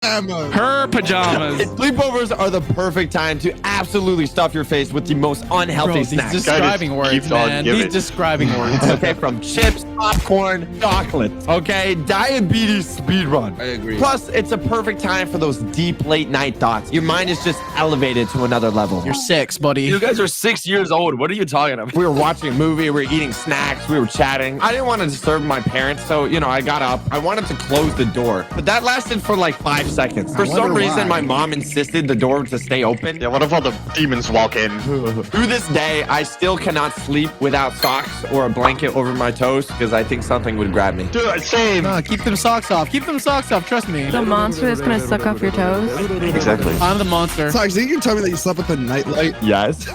Her pajamas. Sleepovers are the perfect time to absolutely stuff your face with the most unhealthy snacks. These describing words, man. These describing words. Okay, from chips, popcorn, chocolate. Okay, diabetes speedrun. I agree. Plus, it's a perfect time for those deep late night thoughts. Your mind is just elevated to another level. You're 6, buddy. You guys are 6 years old. What are you talking about? We were watching a movie, we were eating snacks, we were chatting. I didn't want to disturb my parents, so, I got up. I wanted to close the door, but that lasted for like 5 seconds. For some reason, my mom insisted the door to stay open. Yeah, what if all the demons walk in? Through this day, I still cannot sleep without socks or a blanket over my toes because I think something would grab me. Dude, same. No, keep them socks off. Keep them socks off. Trust me. The monster that's gonna suck off your toes. Exactly. I'm the monster. Socks, you can tell me that you slept with a nightlight? Yes.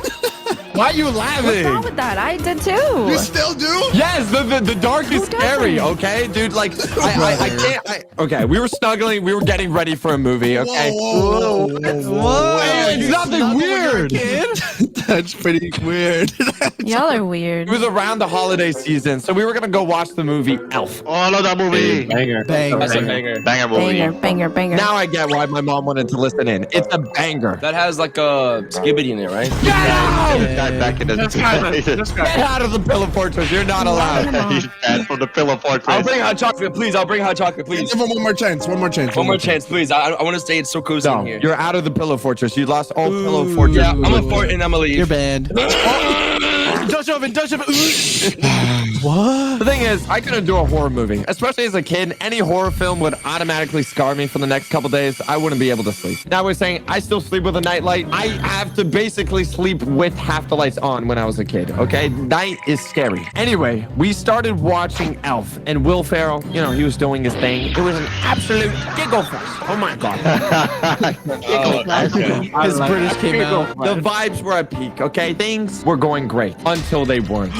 Why are you laughing? What's wrong with that? I did too. You still do? Yes, the dark is scary, okay? Dude, like, I can't, okay, we were snuggling, we were getting ready for a movie, okay? Whoa. It's nothing weird. That's pretty weird. Y'all are weird. It was around the holiday season, so we were gonna go watch the movie Elf. Oh, I love that movie. Banger. Bang. That's a banger. Banger movie. Banger. Now I get why my mom wanted to listen in. It's a banger. That has like a skibbity in it, right? Get out! Guy back in the Get out of the Pillow Fortress. You're not allowed. He's bad from the Pillow Fortress. I'll bring hot chocolate, please. I'll bring hot chocolate, please. Give him one more chance. One more chance, please. I want to stay. It's so cozy in No, here. you're out of the Pillow Fortress. You lost all Pillow Fortress. Yeah, I'm a fort and I'm a leave. You're banned. Don't shove it. What? The thing is, I couldn't do a horror movie, especially as a kid. Any horror film would automatically scar me for the next couple days. I wouldn't be able to sleep. Now we're saying I still sleep with a nightlight. I have to basically sleep with half the lights on when I was a kid, okay? Night is scary. Anyway, we started watching Elf, and Will Ferrell, he was doing his thing. It was an absolute giggle fest. Oh my God. His British came out. The vibes were at peak, okay? Things were going great until they weren't.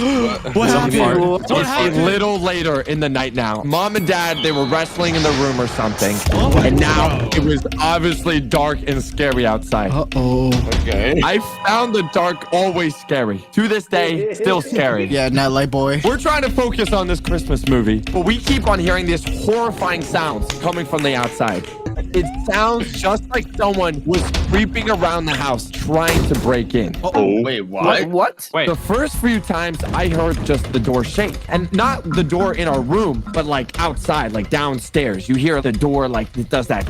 What happened? It's a little later in the night now. Mom and Dad, they were wrestling in the room or something. And now it was obviously dark and scary outside. Uh-oh. Okay. I found the dark always scary. To this day, still scary. Yeah, nightlight boy. We're trying to focus on this Christmas movie, but we keep on hearing these horrifying sounds coming from the outside. It sounds just like someone was creeping around the house trying to break in. Oh, Wait, what? What? Wait. The first few times I heard just the door shake, and not the door in our room, but like outside, like downstairs. You hear the door like it does that.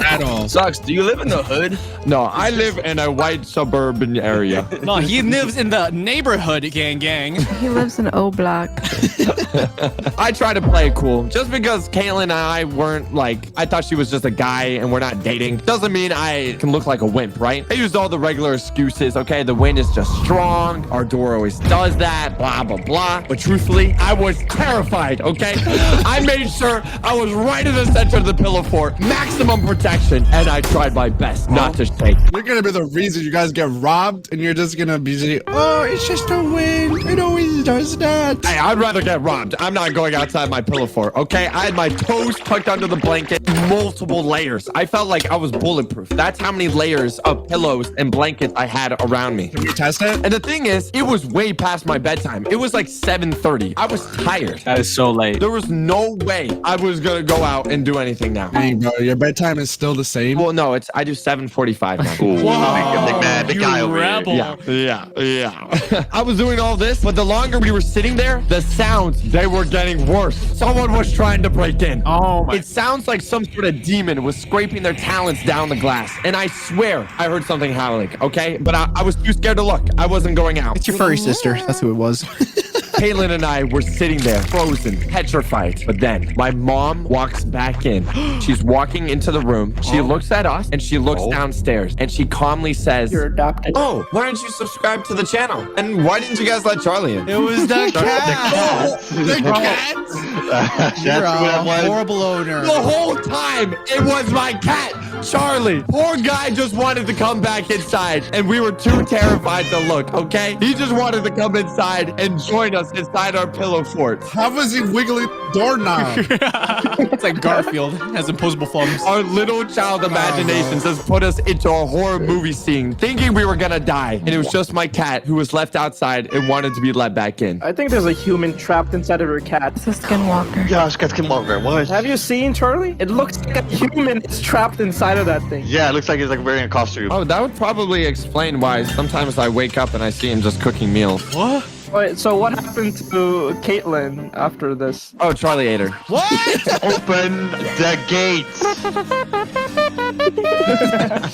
At all. Sucks. Do you live in the hood? No, I live in a white suburban area. No, he lives in the neighborhood, gang. He lives in O Block. I try to play it cool. Just because Caitlin and I weren't like, I thought she was just a guy and we're not dating, doesn't mean I can look like a wimp, right? I used all the regular excuses. Okay, the wind is just strong. Our door always does that, blah, blah, blah. But truthfully, I was terrified, okay? I made sure I was right in the center of the pillow fort, maximum protection, and I tried my best not to shake. You're gonna be the reason you guys get robbed, and you're just gonna be saying, oh, it's just a wind. It always does that. Hey, I'd rather get robbed. I'm not going outside my pillow fort, okay? I had my toes tucked under the blanket, multiple layers. I felt like I was bulletproof. That's how many layers of pillows and blankets I had around me. Can you test it? And the thing is, it was way past my bedtime. It was like 7:30. I was tired. That is so late. There was no way I was gonna go out and do anything now. Dang, bro, your bedtime is still the same. Well, no, I do 7:45 now. Ooh, big man, big guy over here. Yeah. I was doing all this, but the longer we were sitting there, the sounds, they were getting worse. Someone was trying to break in. Oh my. It sounds like some sort of demon was scraping their talons down the glass. And I swear I heard something howling, okay? But I was too scared to look. I wasn't going out. It's your furry sister. That's who it was. Caitlin and I were sitting there, frozen, petrified. But then my mom walks back in. She's walking into the room. She looks at us and she looks downstairs and she calmly says, You're adopted. "Oh, why didn't you subscribe to the channel? And why didn't you guys let Charlie in?" It was the cat. The cat? You're a horrible owner. The whole time, it was my cat. Charlie, poor guy just wanted to come back inside, and we were too terrified to look, okay? He just wanted to come inside and join us inside our pillow fort. How was he wiggling the doorknob? It's like Garfield has opposable thumbs. Our little child imaginations has put us into a horror movie scene, thinking we were gonna die. And it was just my cat who was left outside and wanted to be let back in. I think there's a human trapped inside of your cat. It's a skinwalker. Yeah, it's got to come over. What? Have you seen Charlie? It looks like a human is trapped inside of that thing. Yeah, it looks like he's like wearing a costume. Oh, that would probably explain why sometimes I wake up and I see him just cooking meals. What? Wait, so what happened to Caitlin after this? Oh, Charlie ate her. What? Open the gates.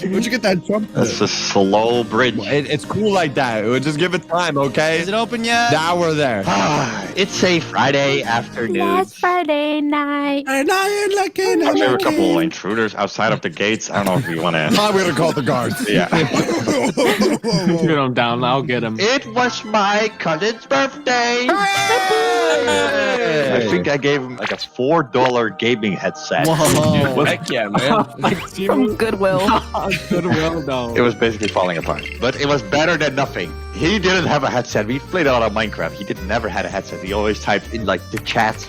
Where'd you get that jump? It's a slow bridge. It's cool like that. It would just give it time, okay? Is it open yet? Now we're there. It's a Friday afternoon. It's Friday night. And I ain't looking at There were a my couple of intruders outside of the gates. I don't know if you want to. I'm gonna call the guards. Yeah. Get him down. I'll get him. It was my cousin's birthday. I think I gave him like a $4 gaming headset. Whoa. Heck yeah, man. From Goodwill. Goodwill, though. It was basically falling apart, but it was better than nothing. He didn't have a headset. We played a lot of Minecraft. He never had a headset. He always typed in like the chat.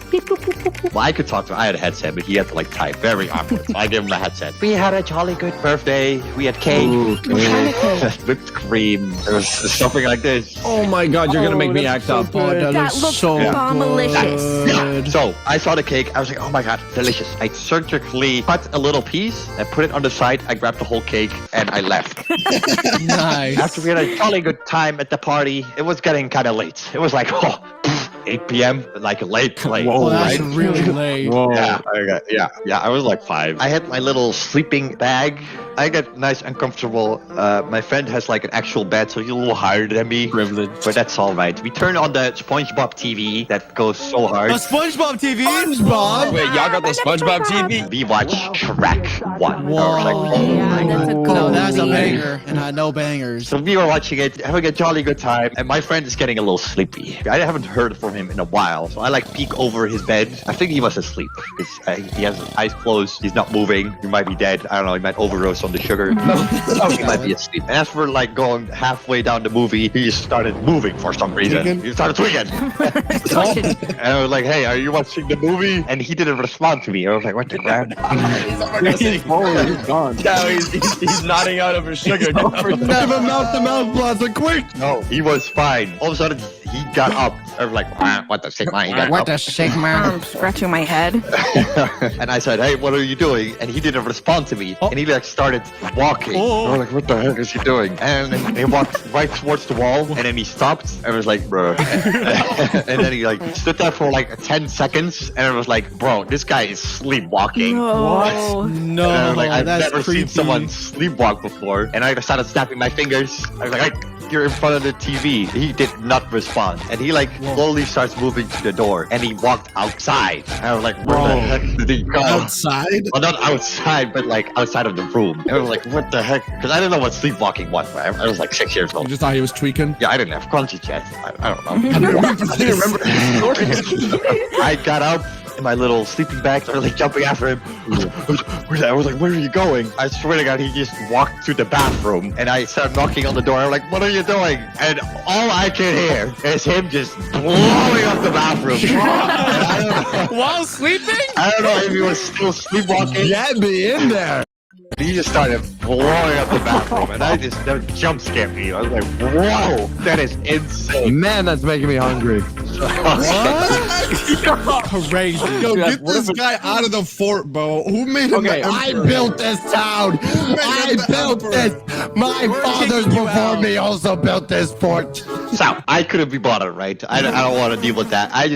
Well, I could talk to him. I had a headset, but he had to like type. Very awkward. So I gave him a headset. We had a jolly good birthday. We had cake. Whipped cream. There was something like this. Oh my god, you're gonna make me that's act so up. good. That looks bomb-alicious. Yeah. So I saw the cake. I was like, oh my god, delicious. I surgically cut a little piece and put it on the side. I grabbed the whole cake and I left. Nice. After we had a jolly good time at the party, it was getting kind of late. It was like 8 p.m. like late. Oh, that's right? really late. Whoa. Yeah, I was like 5. I had my little sleeping bag. I got nice and comfortable. My friend has like an actual bed, so he's a little higher than me. Privilege. But that's all right. We turned on the SpongeBob TV that goes so hard. A SpongeBob TV. SpongeBob? Wait, y'all got the SpongeBob TV? We watched Shrek 1. Whoa. I was like, oh Yeah, my that's a God. good No, that's a movie. banger, and I know bangers. So we were watching it, having a jolly good time, and my friend is getting a little sleepy. I haven't heard from him in a while, so I like peek over his bed. I think he was asleep because he has his eyes closed. He's not moving. He might be dead. I don't know. He might overdose on the sugar. He might be asleep. And as for like going halfway down the movie, he just started moving for some reason. Tweaking? He started tweaking. And I was like, hey, are you watching the movie? And he didn't respond to me. I was like, what the crap? He's gone. No, he's nodding out of his sugar. Give him mouth-to-mouth plaza, quick! No, he was fine. All of a sudden, he got up. I was like, what the shit, man? He got What up. the Sigma? I'm scratching my head. And I said, hey, what are you doing? And he didn't respond to me. And he like started walking. I was like, what the heck is he doing? And then he walked right towards the wall. And then he stopped. And I was like, bro. And then he like stood there for like 10 seconds. And I was like, bro, this guy is sleepwalking. No. No, And I was like, I've that's never creepy. seen someone sleepwalk before. And I started snapping my fingers. I was like, hey, you're in front of the TV. He did not respond. And he like slowly starts moving to the door. And he walked outside. And I was like, where the heck did he go? Outside? Well, not outside, but like outside of the room. And I was like, what the heck? Because I didn't know what sleepwalking was. I was like 6 years You old. just thought he was tweaking? Yeah, I didn't have crunchy yet. I don't know. I didn't remember I got up in my little sleeping bag, started like jumping after him. I was like, where are you going? I swear to God, he just walked to the bathroom and I started knocking on the door. I'm like, what are you doing? And all I can hear is him just blowing up the bathroom. I While sleeping? don't know if he was still sleepwalking. Get me in there! He just started blowing up the bathroom and that jump scared me. I was like, whoa, that is insane. Man, that's making me hungry. Crazy. Yo, get this guy out of the fort, Bo. Who made him Okay, the I emperor? built this town! I built this! My fathers kicking you before out. me also built this fort. So I couldn't be bothered, right? I don't want to deal with that. I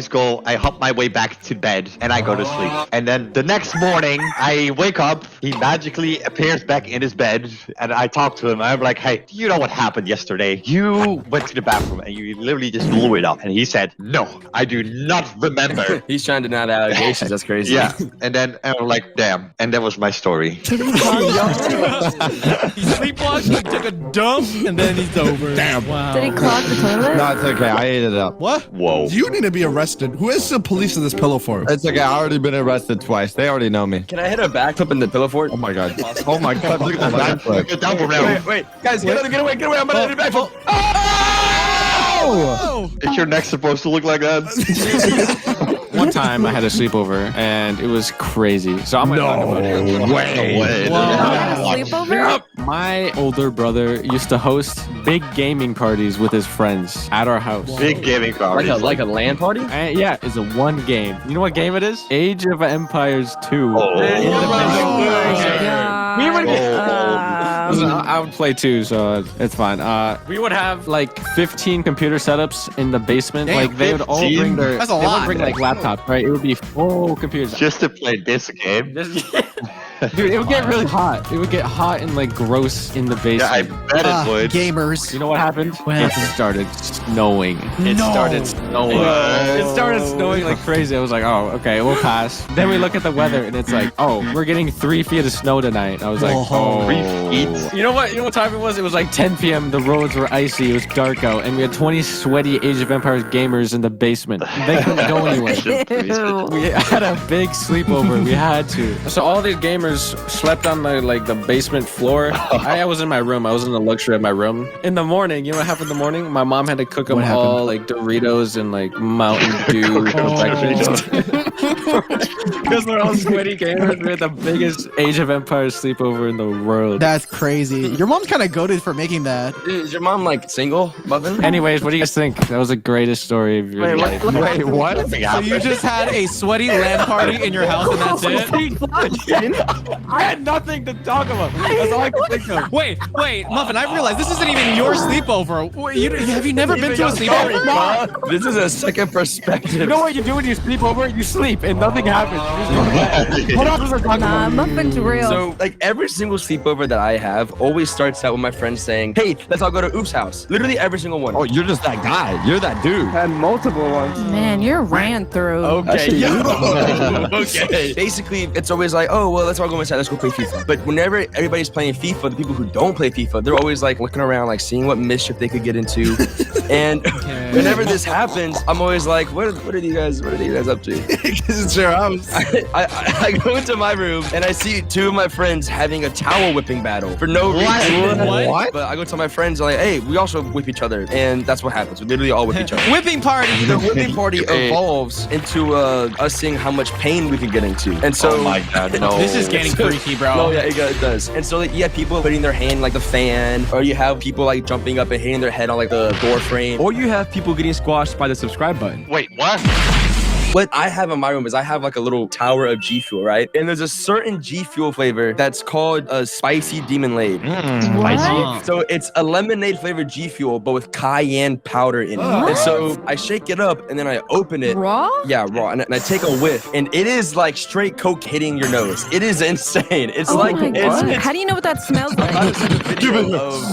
hop my way back to bed and I go to sleep. And then the next morning, I wake up. He magically appears back in his bed and I talk to him. I'm like, hey, do you know what happened yesterday? You went to the bathroom and you literally just blew it up. And he said, no, I do not remember. He's trying to deny the allegations. That's crazy. Yeah. And then I'm like, damn. And that was my story. He sleepwalked, he took a dump, and then he's over. Damn. Wow. Did he clog the toilet? No, it's okay. I ate it up. What? Whoa. You need to be arrested. Who is the police in this pillow for? It's okay. I already been arrested twice. They already know me. Can I hit a backflip in the pillow fort? Oh my god. Oh my god. Look at the backflip. Get down from there. Wait, guys, get away, get away. I'm about to hit a backflip. Oh! Is your neck supposed to look like that? One time I had a sleepover and it was crazy. So I'm gonna talk about it. Way. Sleepover? My older brother used to host big gaming parties with his friends at our house. Big gaming car. Like a LAN party? And yeah, it's a one game. You know what game it is? Age of Empires 2. We would Listen, I would play too, so it's fine. We would have like 15 computer setups in the basement. Damn, like they would all 15? bring their That's a they lot. would bring like laptops, right? It would be full computers. Just to play this game? Dude, it would get really hot. It would get hot and like gross in the basement. Yeah, I bet it would. Gamers. You know what happened? What It happened? started snowing. It No. started snowing. It started snowing like crazy. I was like, oh, okay, we'll pass. Then we look at the weather and it's like, oh, we're getting 3 feet of snow tonight. I was like, Whoa. 3 feet? You know what? You know what time it was? It was like 10 p.m. The roads were icy. It was dark out, and we had 20 sweaty Age of Empires gamers in the basement. They couldn't go anywhere. Ew. We had a big sleepover. We had to. So all these gamers slept on the basement floor. I was in my room. I was in the luxury of my room. In the morning, you know what happened in the morning? My mom had to cook them What all like Doritos and like Mountain Dew for breakfast. Because we're all sweaty gamers. We had the biggest Age of Empires sleepover in the world. That's crazy. Your mom's kind of goated for making that. Is your mom like single, Muffin? Anyways, what do you guys think? That was the greatest story of your life. Wait, what? So you just had a sweaty LAN party in your house and that's it? I had nothing to talk about. That's all I could think of. Wait, Muffin, I realized this isn't even your sleepoper. Wait, have you never been to a sleepover? This is a second perspective. You know what you do when you sleep over? You sleep and nothing happens. You just go to bed. What else was I talking Nah, about? Muffin's real. So, like, every single sleepover that I have always starts out with my friends saying, hey, let's all go to Oof's house. Literally every single one. Oh, you're just that guy. You're that dude. Had multiple ones. Man, you're ran through. Okay, okay. Basically, it's always like, oh, well, let's all go inside. Let's go play FIFA. But whenever everybody's playing FIFA, the people who don't play FIFA, they're always like looking around, like seeing what mischief they could get into. And whenever this happens, I'm always like, what are you guys up to? Because it's your house. I go into my room and I see two of my friends having a towel whipping battle for no reason. What? But I go to my friends and like, hey, we also whip each other, and that's what happens. We literally all whip each other. Whipping party. The whipping party evolves into us seeing how much pain we can get into, and so Oh my god, no. This is getting freaky, bro. No, yeah, it does. And so like, you have people putting their hand like the fan, or you have people like jumping up and hitting their head on like the door frame. Or you have people getting squashed by the subscribe button. Wait, what? What I have in my room is I have like a little tower of G Fuel, right? And there's a certain G Fuel flavor that's called a spicy demon lade. What? So it's a lemonade flavored G Fuel, but with cayenne powder in it. And so I shake it up and then I open it. Raw? Yeah, raw. And I take a whiff, and it is like straight Coke hitting your nose. It is insane. It's Oh like my God. it's How do you know what that smells like? a video of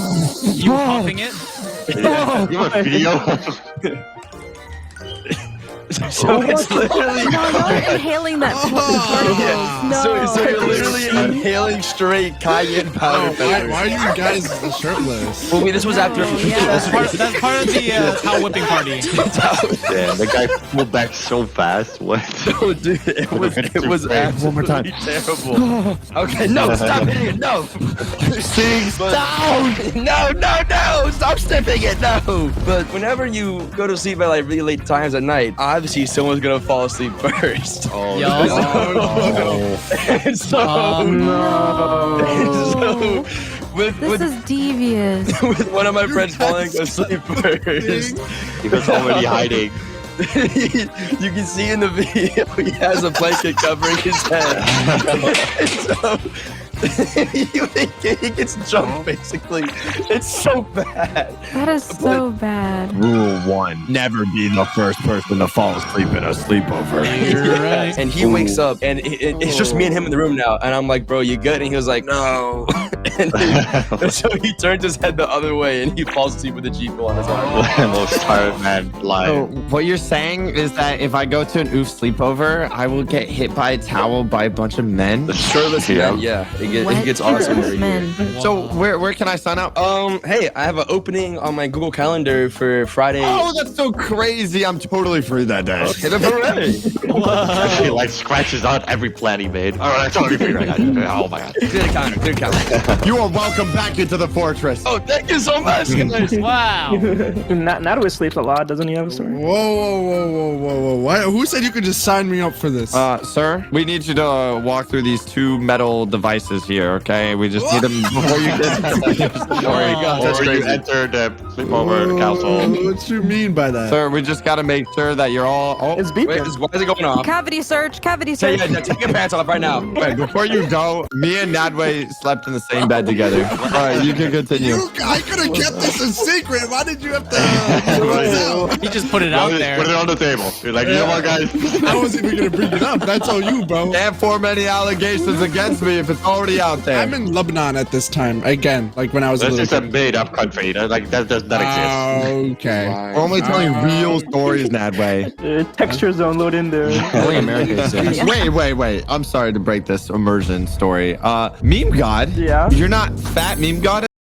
You puffing it? You have a video? so it's literally No, you're inhaling that particles. No. so you're literally inhaling straight cayenne powder. Why are you guys shirtless? Well, this was after. That's part of the towel whipping party. Damn, the guy pulled back so fast. What? Oh, dude, it was absolutely terrible. Okay, no, stop hitting it. No. Stop. No. Stop sniffing it. No. But whenever you go to sleep at like really late times at night, obviously someone's gonna fall asleep first. Oh, And so, No. with This is devious. with one of my friends falling asleep first. he was already hiding. You can see in the video he has a blanket covering his head. And so he gets jumped basically. It's so bad. That is so bad. Rule 1: never be the first person to fall asleep in a sleepover. You're right. And he wakes up and it's just me and him in the room now. And I'm like, bro, you good? And he was like, no. and so he turns his head the other way and he falls asleep with a G-Fuel on his arm. Most tired man So lying. what you're saying is that if I go to an oof sleepover, I will get hit by a towel by a bunch of men? Shirtless, yeah, exactly. It gets awesome over here. Men. So where can I sign up? Hey, I have an opening on my Google Calendar for Friday. Oh, that's so crazy. I'm totally free that day. Hit up already. He like scratches out every plan he made. All right, I totally figured I got it. Oh my god. Clear the calendar. Clear the calendar. You are welcome back into the fortress. Oh, thank you so much. Wow. Natalie sleeps a lot, doesn't he have a story? Whoa. What? Who said you could just sign me up for this? Sir, we need you to walk through these 2 metal devices here, okay? We just need them before you get Or you enter the sleepover council. What you mean by that? Sir, we just got to make sure that you're all... Oh, It's Wait, beeping. why is it going off? Cavity search. Cavity Hey, search. yeah, take your pants off right now. wait, before you go, me and Nadway slept in the same bed together. All right, you can continue. I could have kept this a secret. Why did you have to? He just put it out there. Put it on the table. You're like, you know what, guys? I wasn't even gonna bring it up. That's all you, bro. Can't form any allegations against me if it's already out there. I'm in Lebanon at this time. Again, like when I was a This little is a kid. made-up country. Like that does not exist. Okay. We're only telling real stories, Nadway. Textures don't load in there. Only America exists. Wait. I'm sorry to break this immersion story. Meme God? Yeah? You're not fat meme God